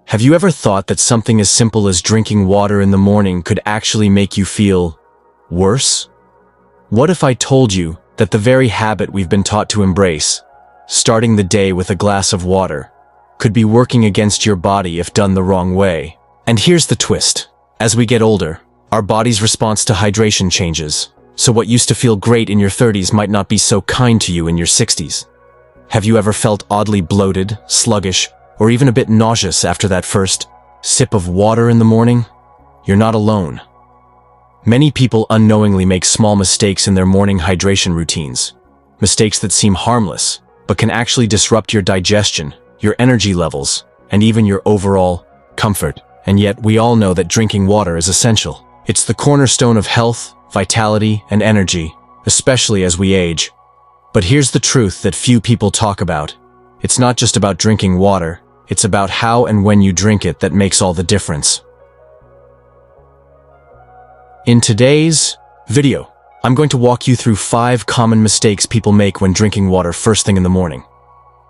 Have you ever thought that something as simple as drinking water in the morning could actually make you feel worse? What if I told you that the very habit we've been taught to embrace, starting the day with a glass of water, could be working against your body if done the wrong way? And here's the twist. As we get older, our body's response to hydration changes, so what used to feel great in your 30s might not be so kind to you in your 60s. Have you ever felt oddly bloated, sluggish, or even a bit nauseous after that first sip of water in the morning? You're not alone. Many people unknowingly make small mistakes in their morning hydration routines. Mistakes that seem harmless, but can actually disrupt your digestion, your energy levels, and even your overall comfort. And yet, we all know that drinking water is essential. It's the cornerstone of health, vitality, and energy, especially as we age. But here's the truth that few people talk about. It's not just about drinking water. It's about how and when you drink it that makes all the difference. In today's video, I'm going to walk you through 5 common mistakes people make when drinking water first thing in the morning.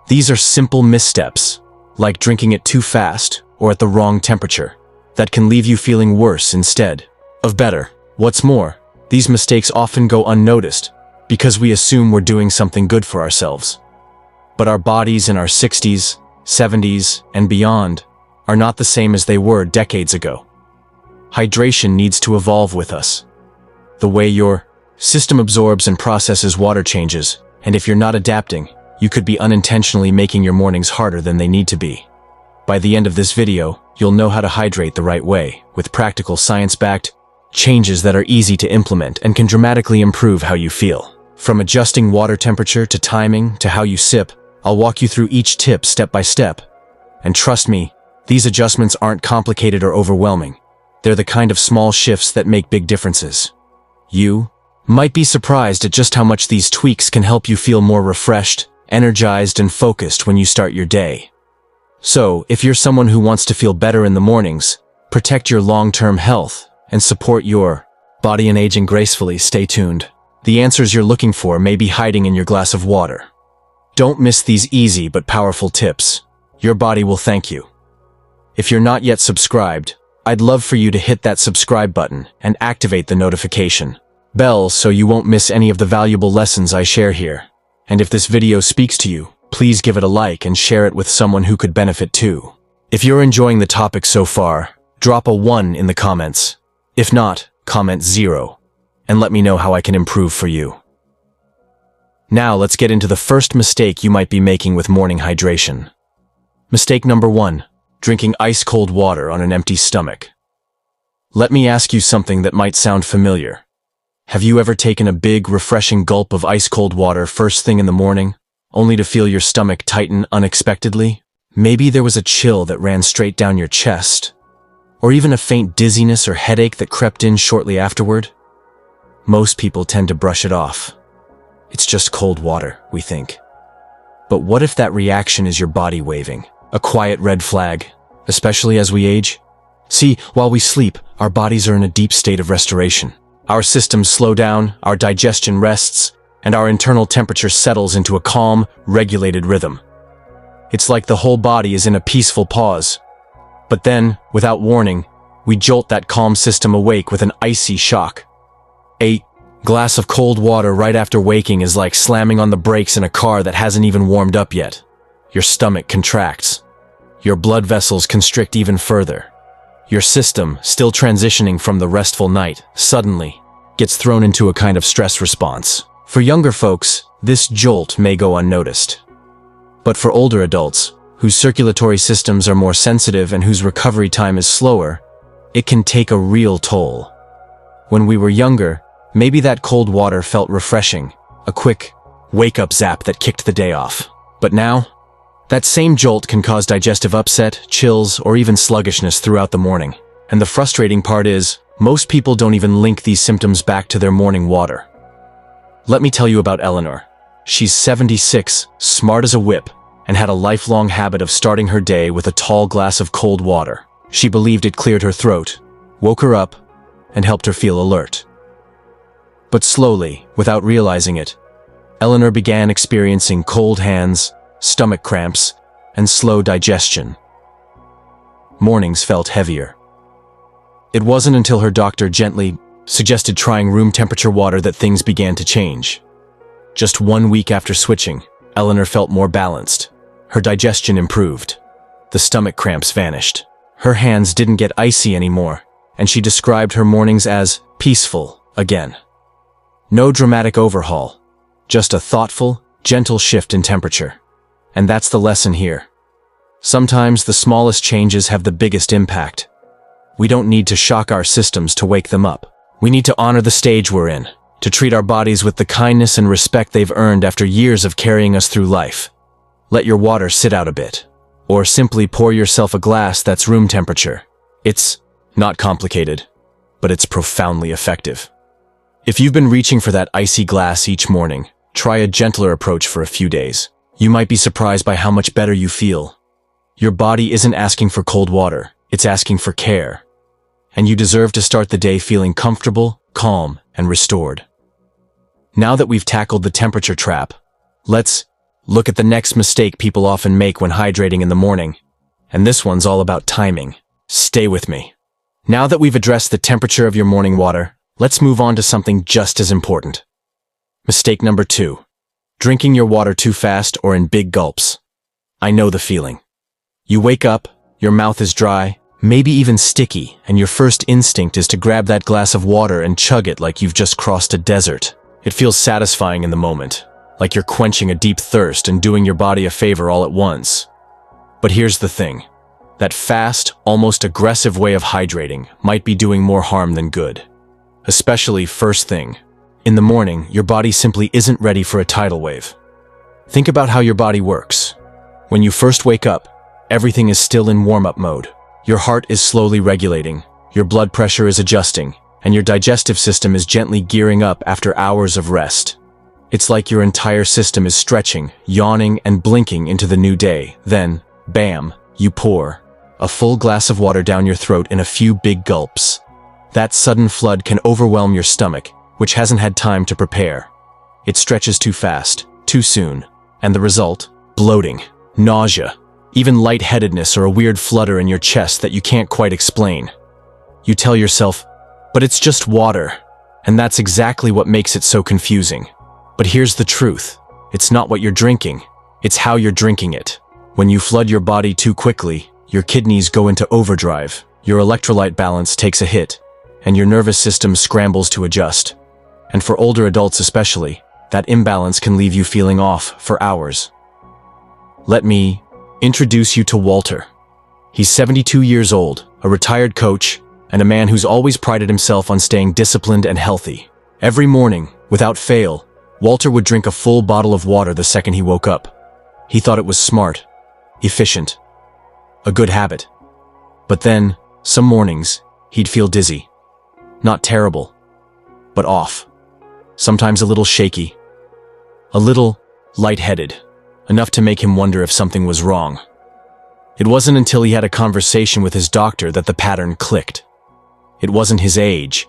These are simple missteps, like drinking it too fast or at the wrong temperature, that can leave you feeling worse instead of better. What's more, these mistakes often go unnoticed because we assume we're doing something good for ourselves. But our bodies in our 60s, 70s, and beyond are not the same as they were decades ago. Hydration needs to evolve with us. The way your system absorbs and processes water changes, and if you're not adapting, you could be unintentionally making your mornings harder than they need to be. By the end of this video, you'll know how to hydrate the right way, with practical science-backed changes that are easy to implement and can dramatically improve how you feel. From adjusting water temperature to timing to how you sip, I'll walk you through each tip step by step. And trust me, these adjustments aren't complicated or overwhelming. They're the kind of small shifts that make big differences. You might be surprised at just how much these tweaks can help you feel more refreshed, energized, and focused when you start your day. So, if you're someone who wants to feel better in the mornings, protect your long-term health, and support your body in aging gracefully, stay tuned. The answers you're looking for may be hiding in your glass of water. Don't miss these easy but powerful tips. Your body will thank you. If you're not yet subscribed, I'd love for you to hit that subscribe button and activate the notification bell so you won't miss any of the valuable lessons I share here. And if this video speaks to you, please give it a like and share it with someone who could benefit too. If you're enjoying the topic so far, drop a 1 in the comments. If not, comment 0, and let me know how I can improve for you. Now let's get into the first mistake you might be making with morning hydration. Mistake number 1, drinking ice-cold water on an empty stomach. Let me ask you something that might sound familiar. Have you ever taken a big, refreshing gulp of ice-cold water first thing in the morning, only to feel your stomach tighten unexpectedly? Maybe there was a chill that ran straight down your chest, or even a faint dizziness or headache that crept in shortly afterward. Most people tend to brush it off. It's just cold water, we think. But what if that reaction is your body waving? A quiet red flag, especially as we age? See, while we sleep, our bodies are in a deep state of restoration. Our systems slow down, our digestion rests, and our internal temperature settles into a calm, regulated rhythm. It's like the whole body is in a peaceful pause. But then, without warning, we jolt that calm system awake with an icy shock. A glass of cold water right after waking is like slamming on the brakes in a car that hasn't even warmed up yet. Your stomach contracts. Your blood vessels constrict even further. Your system, still transitioning from the restful night, suddenly gets thrown into a kind of stress response. For younger folks, this jolt may go unnoticed. But for older adults, whose circulatory systems are more sensitive and whose recovery time is slower, it can take a real toll. When we were younger, maybe that cold water felt refreshing, a quick wake-up zap that kicked the day off. But now, that same jolt can cause digestive upset, chills, or even sluggishness throughout the morning. And the frustrating part is, most people don't even link these symptoms back to their morning water. Let me tell you about Eleanor. She's 76, smart as a whip, and had a lifelong habit of starting her day with a tall glass of cold water. She believed it cleared her throat, woke her up, and helped her feel alert. But slowly, without realizing it, Eleanor began experiencing cold hands, stomach cramps, and slow digestion. mornings felt heavier. It wasn't until her doctor gently suggested trying room temperature water that things began to change. Just 1 week after switching, Eleanor felt more balanced. Her digestion improved. The stomach cramps vanished. Her hands didn't get icy anymore, and she described her mornings as peaceful again. No dramatic overhaul, just a thoughtful, gentle shift in temperature. And that's the lesson here. Sometimes the smallest changes have the biggest impact. We don't need to shock our systems to wake them up. We need to honor the stage we're in, to treat our bodies with the kindness and respect they've earned after years of carrying us through life. Let your water sit out a bit, or simply pour yourself a glass that's room temperature. It's not complicated, but it's profoundly effective. If you've been reaching for that icy glass each morning, try a gentler approach for a few days. You might be surprised by how much better you feel. Your body isn't asking for cold water, it's asking for care. And you deserve to start the day feeling comfortable, calm, and restored. Now that we've tackled the temperature trap, let's look at the next mistake people often make when hydrating in the morning. And this one's all about timing. Stay with me. Now that we've addressed the temperature of your morning water, let's move on to something just as important. Mistake number 2. Drinking your water too fast or in big gulps. I know the feeling. You wake up, your mouth is dry, maybe even sticky, and your first instinct is to grab that glass of water and chug it like you've just crossed a desert. It feels satisfying in the moment, like you're quenching a deep thirst and doing your body a favor all at once. But here's the thing. That fast, almost aggressive way of hydrating might be doing more harm than good. Especially first thing. In the morning, your body simply isn't ready for a tidal wave. Think about how your body works. When you first wake up, everything is still in warm-up mode. Your heart is slowly regulating, your blood pressure is adjusting, and your digestive system is gently gearing up after hours of rest. It's like your entire system is stretching, yawning, and blinking into the new day. Then, bam, you pour a full glass of water down your throat in a few big gulps. That sudden flood can overwhelm your stomach, which hasn't had time to prepare. It stretches too fast, too soon, and the result? Bloating, nausea, even lightheadedness or a weird flutter in your chest that you can't quite explain. You tell yourself, but it's just water, and that's exactly what makes it so confusing. But here's the truth. It's not what you're drinking, it's how you're drinking it. When you flood your body too quickly, your kidneys go into overdrive, your electrolyte balance takes a hit, and your nervous system scrambles to adjust. And for older adults especially, that imbalance can leave you feeling off for hours. Let me introduce you to Walter. He's 72 years old, a retired coach, and a man who's always prided himself on staying disciplined and healthy. Every morning, without fail, Walter would drink a full bottle of water the second he woke up. He thought it was smart, efficient, a good habit. But then, some mornings, he'd feel dizzy. Not terrible, but off. Sometimes a little shaky, a little lightheaded, enough to make him wonder if something was wrong. It wasn't until he had a conversation with his doctor that the pattern clicked. It wasn't his age.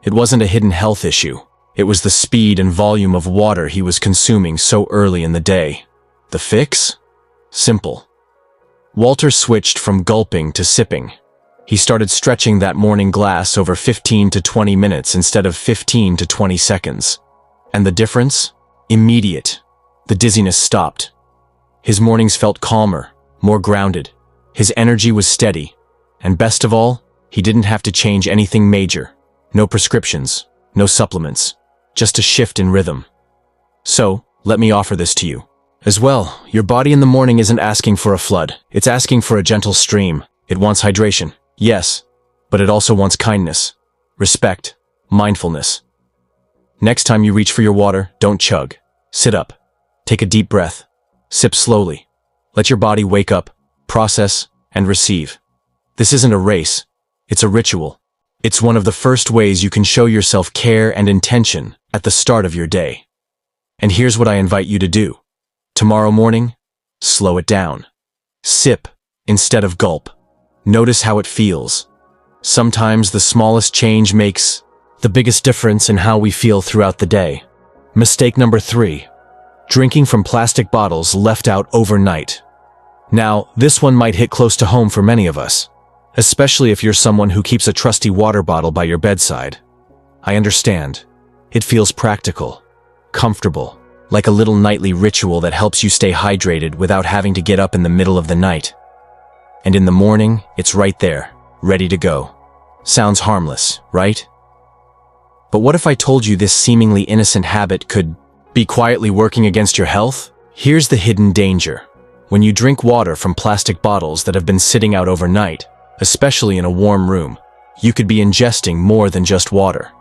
It wasn't a hidden health issue. It was the speed and volume of water he was consuming so early in the day. The fix? Simple. Walter switched from gulping to sipping. He started stretching that morning glass over 15 to 20 minutes instead of 15 to 20 seconds. And the difference? Immediate. The dizziness stopped. His mornings felt calmer, more grounded. His energy was steady. And best of all, he didn't have to change anything major. No prescriptions, no supplements, just a shift in rhythm. So, let me offer this to you. As well, your body in the morning isn't asking for a flood. It's asking for a gentle stream. It wants hydration. Yes, but it also wants kindness, respect, mindfulness. Next time you reach for your water, don't chug. Sit up. Take a deep breath. Sip slowly. Let your body wake up, process, and receive. This isn't a race. It's a ritual. It's one of the first ways you can show yourself care and intention at the start of your day. And here's what I invite you to do. Tomorrow morning, slow it down. Sip instead of gulp. Notice how it feels. Sometimes the smallest change makes the biggest difference in how we feel throughout the day. Mistake number 3. Drinking from plastic bottles left out overnight. Now, this one might hit close to home for many of us. especially if you're someone who keeps a trusty water bottle by your bedside. I understand. It feels practical, comfortable, like a little nightly ritual that helps you stay hydrated without having to get up in the middle of the night. And in the morning, it's right there, ready to go. Sounds harmless, right? But what if I told you this seemingly innocent habit could be quietly working against your health? Here's the hidden danger. When you drink water from plastic bottles that have been sitting out overnight, especially in a warm room, you could be ingesting more than just water.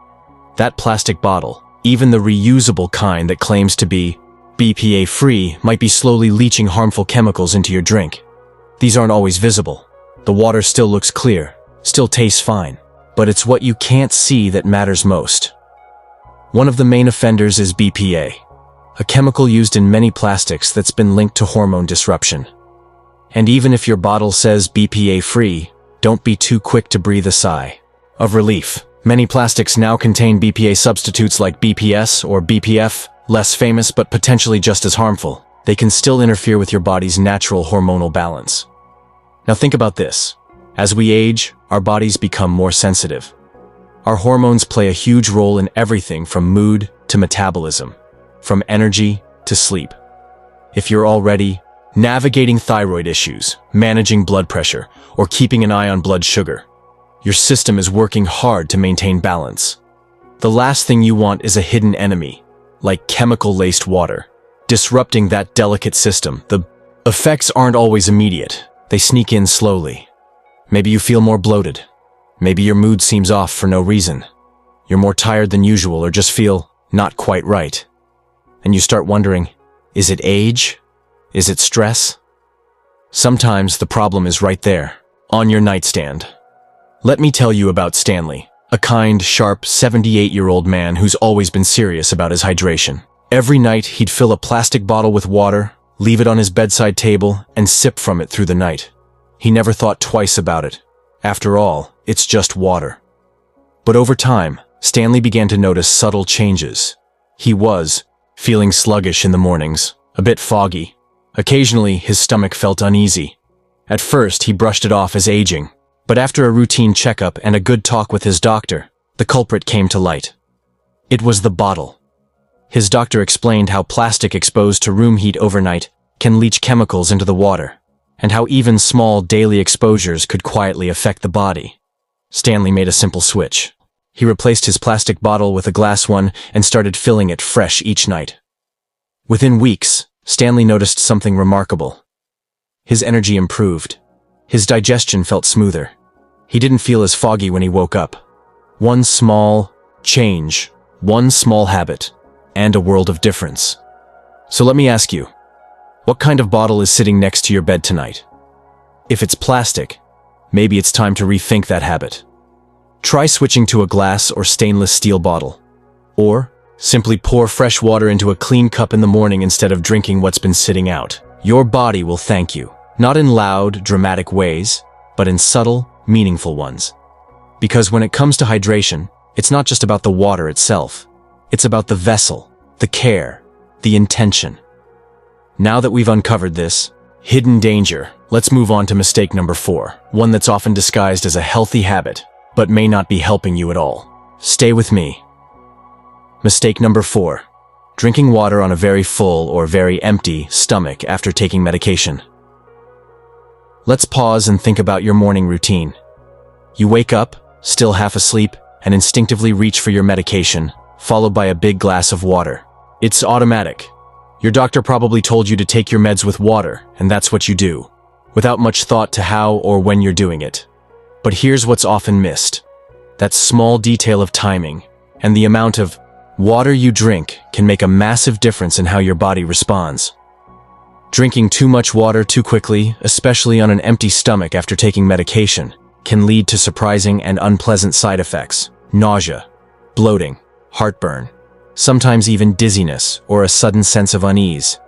That plastic bottle, even the reusable kind that claims to be BPA-free, might be slowly leaching harmful chemicals into your drink. These aren't always visible. The water still looks clear, still tastes fine, but it's what you can't see that matters most. One of the main offenders is BPA, a chemical used in many plastics that's been linked to hormone disruption. And even if your bottle says BPA-free, don't be too quick to breathe a sigh of relief. Many plastics now contain BPA substitutes like BPS or BPF, less famous but potentially just as harmful. They can still interfere with your body's natural hormonal balance. Now think about this. As we age, our bodies become more sensitive. Our hormones play a huge role in everything from mood to metabolism, from energy to sleep. If you're already navigating thyroid issues, managing blood pressure, or keeping an eye on blood sugar, your system is working hard to maintain balance. The last thing you want is a hidden enemy, like chemical-laced water, disrupting that delicate system. The effects aren't always immediate. They sneak in slowly. Maybe you feel more bloated. Maybe your mood seems off for no reason. You're more tired than usual or just feel not quite right. And you start wondering, is it age? Is it stress? Sometimes the problem is right there, on your nightstand. Let me tell you about Stanley, a kind, sharp, 78-year-old man who's always been serious about his hydration. Every night, he'd fill a plastic bottle with water, leave it on his bedside table, and sip from it through the night. He never thought twice about it. After all, it's just water. But over time, Stanley began to notice subtle changes. He was feeling sluggish in the mornings, a bit foggy. Occasionally, his stomach felt uneasy. At first, he brushed it off as aging, but after a routine checkup and a good talk with his doctor, the culprit came to light. It was the bottle. His doctor explained how plastic exposed to room heat overnight can leach chemicals into the water, and how even small daily exposures could quietly affect the body. Stanley made a simple switch. He replaced his plastic bottle with a glass one and started filling it fresh each night. Within weeks, Stanley noticed something remarkable. His energy improved. His digestion felt smoother. He didn't feel as foggy when he woke up. One small change, one small habit, and a world of difference. So let me ask you, what kind of bottle is sitting next to your bed tonight? If it's plastic, maybe it's time to rethink that habit. Try switching to a glass or stainless steel bottle. Or simply pour fresh water into a clean cup in the morning instead of drinking what's been sitting out. Your body will thank you, not in loud, dramatic ways, but in subtle, meaningful ones. Because when it comes to hydration, it's not just about the water itself. It's about the vessel, the care, the intention. Now that we've uncovered this hidden danger, let's move on to mistake number 4, one that's often disguised as a healthy habit, but may not be helping you at all. Stay with me. Mistake number 4, drinking water on a very full or very empty stomach after taking medication. Let's pause and think about your morning routine. You wake up, still half asleep, and instinctively reach for your medication, followed by a big glass of water. It's automatic. Your doctor probably told you to take your meds with water, and that's what you do, without much thought to how or when you're doing it. But here's what's often missed. That small detail of timing, and the amount of water you drink can make a massive difference in how your body responds. Drinking too much water too quickly, especially on an empty stomach after taking medication, can lead to surprising and unpleasant side effects: nausea, bloating, heartburn, sometimes even dizziness or a sudden sense of unease.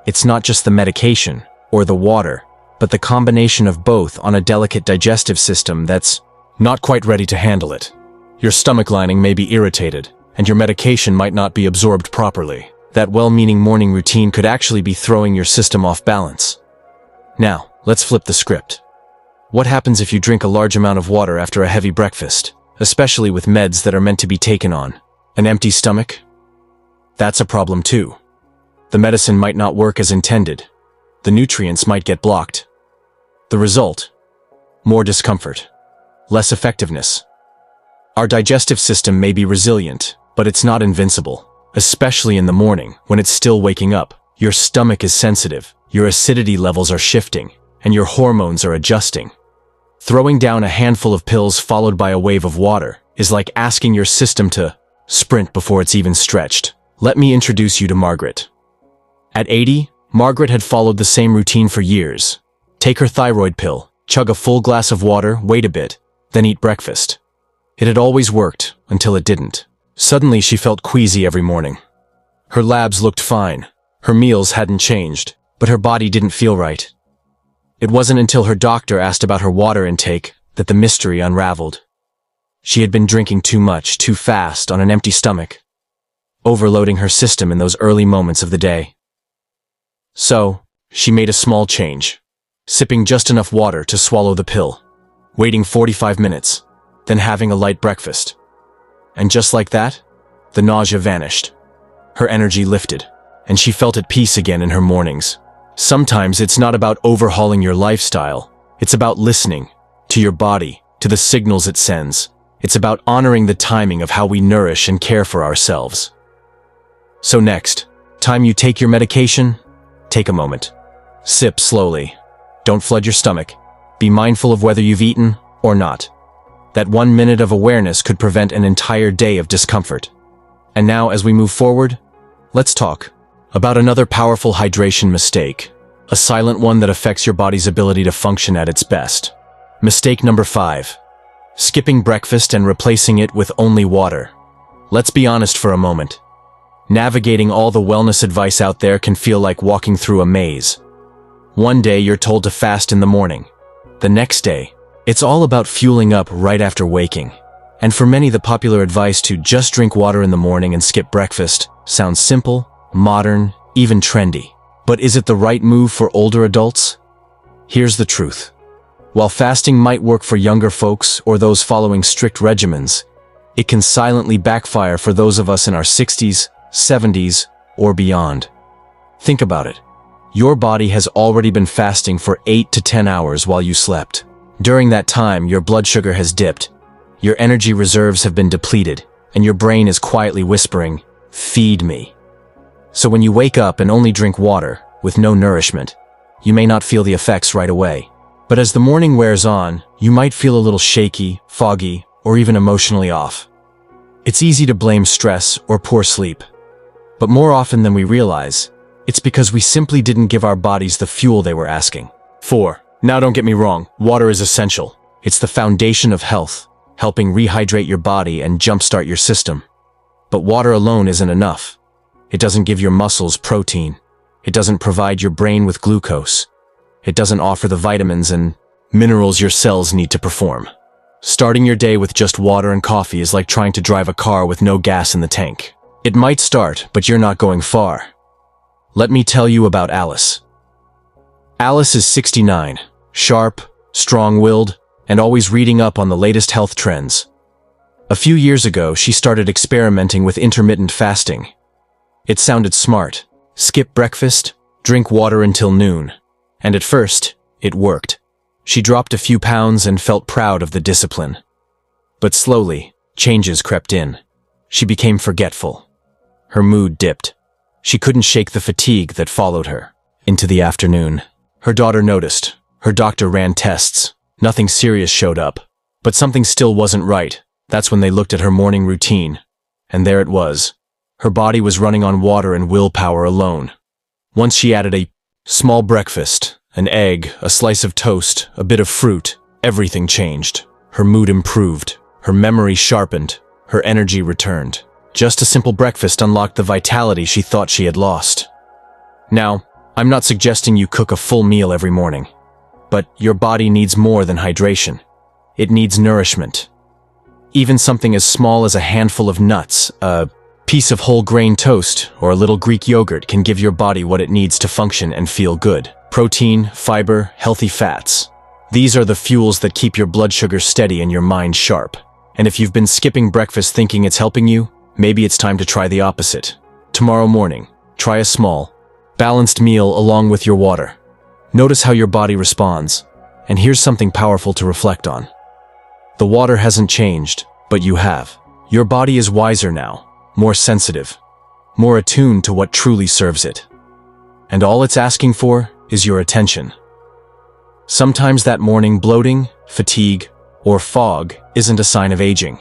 It's not just the medication or the water, but the combination of both on a delicate digestive system that's not quite ready to handle it. Your stomach lining may be irritated, and your medication might not be absorbed properly. That well-meaning morning routine could actually be throwing your system off balance. Now, let's flip the script. What happens if you drink a large amount of water after a heavy breakfast, especially with meds that are meant to be taken on? An empty stomach? That's a problem too. The medicine might not work as intended. The nutrients might get blocked. The result? More discomfort. Less effectiveness. Our digestive system may be resilient, but it's not invincible. Especially in the morning, when it's still waking up. Your stomach is sensitive, your acidity levels are shifting, and your hormones are adjusting. Throwing down a handful of pills followed by a wave of water is like asking your system to sprint before it's even stretched. Let me introduce you to Margaret. At 80, Margaret had followed the same routine for years. Take her thyroid pill, chug a full glass of water, wait a bit, then eat breakfast. It had always worked, until it didn't. Suddenly she felt queasy every morning. Her labs looked fine. Her meals hadn't changed, but her body didn't feel right. It wasn't until her doctor asked about her water intake that the mystery unraveled. She had been drinking too much, too fast, on an empty stomach, overloading her system in those early moments of the day. So, she made a small change, sipping just enough water to swallow the pill, waiting 45 minutes, then having a light breakfast. And just like that, the nausea vanished. Her energy lifted, and she felt at peace again in her mornings. Sometimes it's not about overhauling your lifestyle. It's about listening to your body, to the signals it sends. It's about honoring the timing of how we nourish and care for ourselves. So next time you take your medication, take a moment. Sip slowly. Don't flood your stomach. Be mindful of whether you've eaten or not. That 1 minute of awareness could prevent an entire day of discomfort. And now, as we move forward, let's talk about another powerful hydration mistake, a silent one that affects your body's ability to function at its best. Mistake number 5. Skipping breakfast and replacing it with only water. Let's be honest for a moment. Navigating all the wellness advice out there can feel like walking through a maze. One day you're told to fast in the morning. The next day, it's all about fueling up right after waking. And for many, the popular advice to just drink water in the morning and skip breakfast sounds simple, modern, even trendy. But is it the right move for older adults? Here's the truth. While fasting might work for younger folks or those following strict regimens, it can silently backfire for those of us in our 60s, 70s, or beyond. Think about it. Your body has already been fasting for 8 to 10 hours while you slept. During that time, your blood sugar has dipped, your energy reserves have been depleted, and your brain is quietly whispering, "Feed me." So when you wake up and only drink water, with no nourishment, you may not feel the effects right away. But as the morning wears on, you might feel a little shaky, foggy, or even emotionally off. It's easy to blame stress or poor sleep. But more often than we realize, it's because we simply didn't give our bodies the fuel they were asking for. Now don't get me wrong, water is essential. It's the foundation of health, helping rehydrate your body and jumpstart your system. But water alone isn't enough. It doesn't give your muscles protein. It doesn't provide your brain with glucose. It doesn't offer the vitamins and minerals your cells need to perform. Starting your day with just water and coffee is like trying to drive a car with no gas in the tank. It might start, but you're not going far. Let me tell you about Alice. Alice is 69. Sharp, strong-willed, and always reading up on the latest health trends. A few years ago, she started experimenting with intermittent fasting. It sounded smart. Skip breakfast, drink water until noon. And at first, it worked. She dropped a few pounds and felt proud of the discipline. But slowly, changes crept in. She became forgetful. Her mood dipped. She couldn't shake the fatigue that followed her into the afternoon. Her daughter noticed. Her doctor ran tests. Nothing serious showed up. But something still wasn't right. That's when they looked at her morning routine. And there it was. Her body was running on water and willpower alone. Once she added a small breakfast, an egg, a slice of toast, a bit of fruit, everything changed. Her mood improved. Her memory sharpened. Her energy returned. Just a simple breakfast unlocked the vitality she thought she had lost. Now, I'm not suggesting you cook a full meal every morning. But your body needs more than hydration. It needs nourishment. Even something as small as a handful of nuts, a piece of whole grain toast, or a little Greek yogurt can give your body what it needs to function and feel good. Protein, fiber, healthy fats. These are the fuels that keep your blood sugar steady and your mind sharp. And if you've been skipping breakfast thinking it's helping you, maybe it's time to try the opposite. Tomorrow morning, try a small, balanced meal along with your water. Notice how your body responds, and here's something powerful to reflect on. The water hasn't changed, but you have. Your body is wiser now, more sensitive, more attuned to what truly serves it. And all it's asking for is your attention. Sometimes that morning bloating, fatigue, or fog isn't a sign of aging.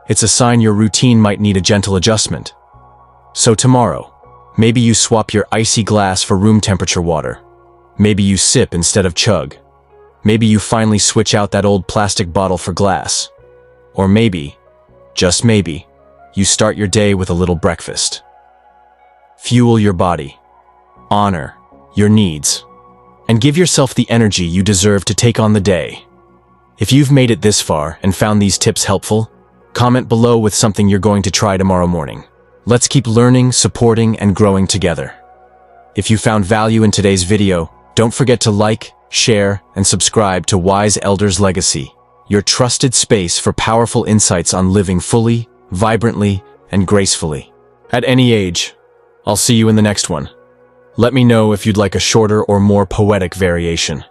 It's a sign your routine might need a gentle adjustment. So tomorrow, maybe you swap your icy glass for room temperature water. Maybe you sip instead of chug. Maybe you finally switch out that old plastic bottle for glass. Or maybe, just maybe, you start your day with a little breakfast. Fuel your body. Honor your needs. And give yourself the energy you deserve to take on the day. If you've made it this far and found these tips helpful, comment below with something you're going to try tomorrow morning. Let's keep learning, supporting, and growing together. If you found value in today's video, don't forget to like, share, and subscribe to Wise Elders Legacy, your trusted space for powerful insights on living fully, vibrantly, and gracefully. At any age, I'll see you in the next one. Let me know if you'd like a shorter or more poetic variation.